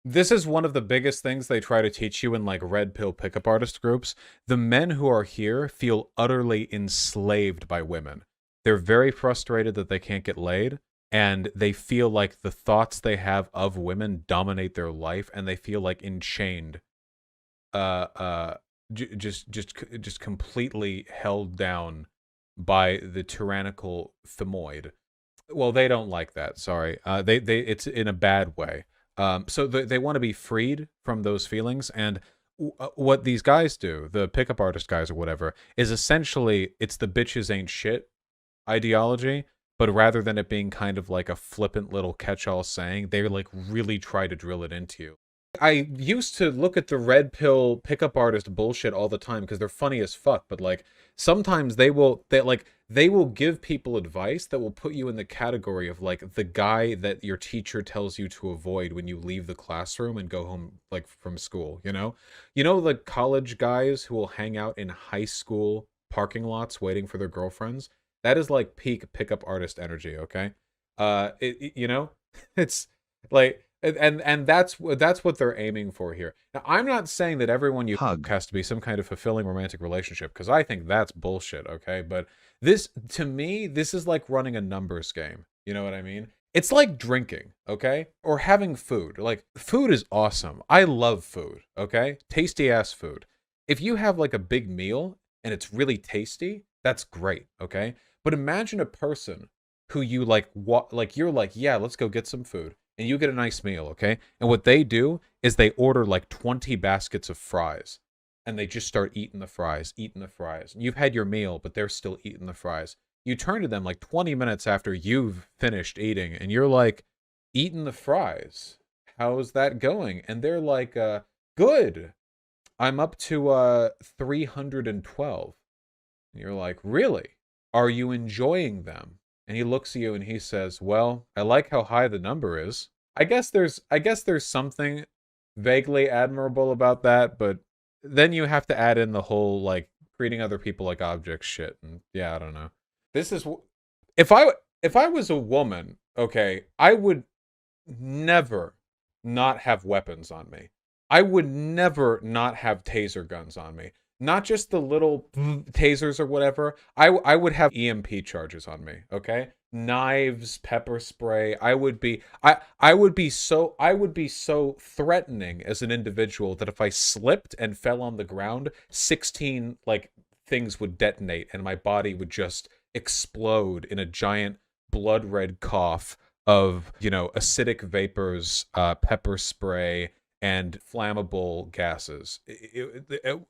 This is one of the biggest things they try to teach you in like red pill pickup artist groups. The men who are here feel utterly enslaved by women. They're very frustrated that they can't get laid, and they feel like the thoughts they have of women dominate their life, and they feel like enchained, uh, uh, just completely held down by the tyrannical femoid. Well, they don't like that. Sorry, it's in a bad way. So they want to be freed from those feelings, and what these guys do, the pickup artist guys or whatever, is essentially it's the bitches ain't shit ideology, but rather than it being kind of like a flippant little catch-all saying, they like really try to drill it into you. I used to look at the red pill pickup artist bullshit all the time because they're funny as fuck, but like sometimes they will give people advice that will put you in the category of like the guy that your teacher tells you to avoid when you leave the classroom and go home like from school, you know? You know the college guys who will hang out in high school parking lots waiting for their girlfriends? That is like peak pickup artist energy, okay? You know? It's like and that's what they're aiming for here. Now, I'm not saying that everyone you Hug. has to be some kind of fulfilling romantic relationship, because I think that's bullshit, okay? But this, to me, this is like running a numbers game. You know what I mean? It's like drinking, okay? Or having food. Like, food is awesome. I love food, okay? Tasty ass food. If you have like a big meal and it's really tasty, that's great, okay? But imagine a person who you like, like you're like, yeah, let's go get some food, and you get a nice meal, okay? And what they do is they order like 20 baskets of fries, and they just start eating the fries, eating the fries. You've had your meal, but they're still eating the fries. You turn to them like 20 minutes after you've finished eating, and you're like, eating the fries. How's that going? And they're like, good. I'm up to 312. And you're like, really? Are you enjoying them? And he looks at you and he says, well, I like how high the number is. I guess there's something vaguely admirable about that, but then you have to add in the whole like treating other people like objects shit. And yeah, I don't know. This is if I was a woman, okay, I would never not have weapons on me. I would never not have taser guns on me. Not just the little tasers or whatever. I would have EMP charges on me, okay? Knives, pepper spray. I would be so threatening as an individual that if I slipped and fell on the ground, 16 like things would detonate and my body would just explode in a giant blood red cough of, you know, acidic vapors, pepper spray, and flammable gases.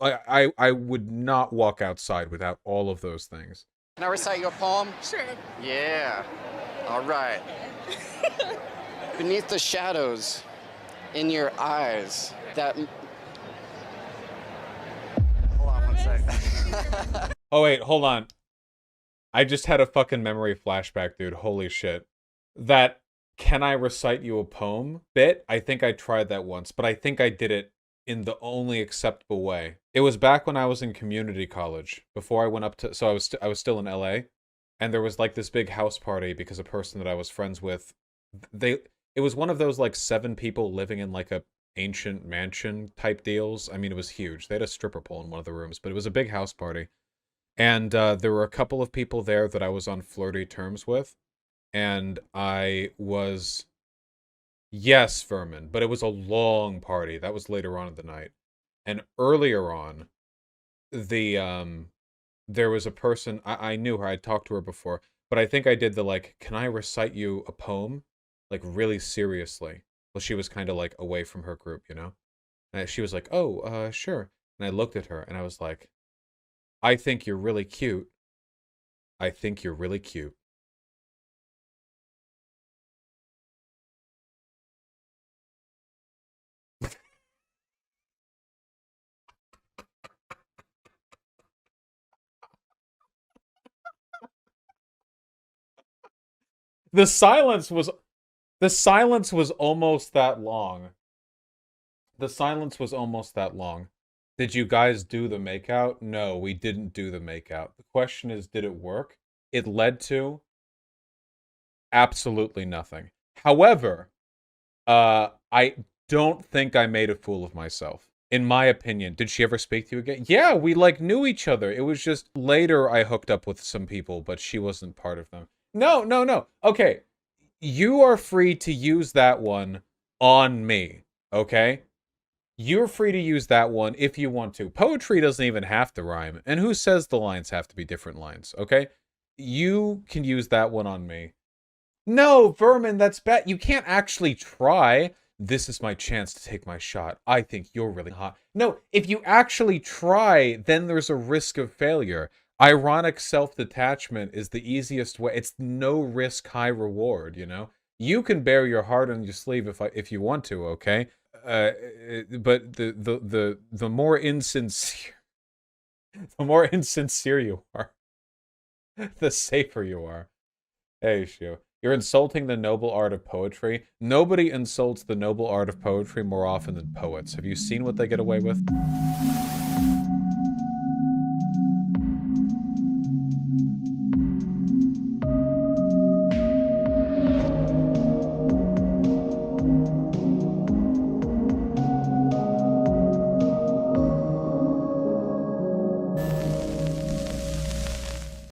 I would not walk outside without all of those things. Can I recite you a poem? Sure. Yeah. All right. Beneath the shadows in your eyes, that... Hold on one sec. Oh wait, hold on. I just had a fucking memory flashback, dude. Holy shit. That "can I recite you a poem" bit, I think I tried that once, but I think I did it in the only acceptable way. It was back when I was in community college, before I went up to, so I was still in LA, and there was like this big house party because a person that I was friends with, it was one of those like 7 people living in like a ancient mansion type deals. I mean, it was huge. They had a stripper pole in one of the rooms, but it was a big house party. And there were a couple of people there that I was on flirty terms with. And I was, yes, Vermin, but it was a long party. That was later on in the night. And earlier on, there was a person, I knew her, I'd talked to her before, but I think I did the like, can I recite you a poem? Like really seriously. Well, she was kind of like away from her group, you know? And she was like, oh, sure. And I looked at her and I was like, I think you're really cute. I think you're really cute. The silence was almost that long. The silence was almost that long. Did you guys do the makeout? No, we didn't do the makeout. The question is, did it work? It led to absolutely nothing. However, I don't think I made a fool of myself. In my opinion. Did she ever speak to you again? Yeah, we like knew each other. It was just later I hooked up with some people, but she wasn't part of them. No, no, no. Okay. You are free to use that one on me. Okay? You're free to use that one if you want to. Poetry doesn't even have to rhyme. And who says the lines have to be different lines? Okay? You can use that one on me. No, Vermin, that's bad. You can't actually try. This is my chance to take my shot. I think you're really hot. No, if you actually try, then there's a risk of failure. Ironic self-detachment is the easiest way. It's no risk, high reward, you know? You can bear your heart on your sleeve if you want to, okay? But the more insincere you are, the safer you are. Hey, Shu. You're insulting the noble art of poetry. Nobody insults the noble art of poetry more often than poets. Have you seen what they get away with?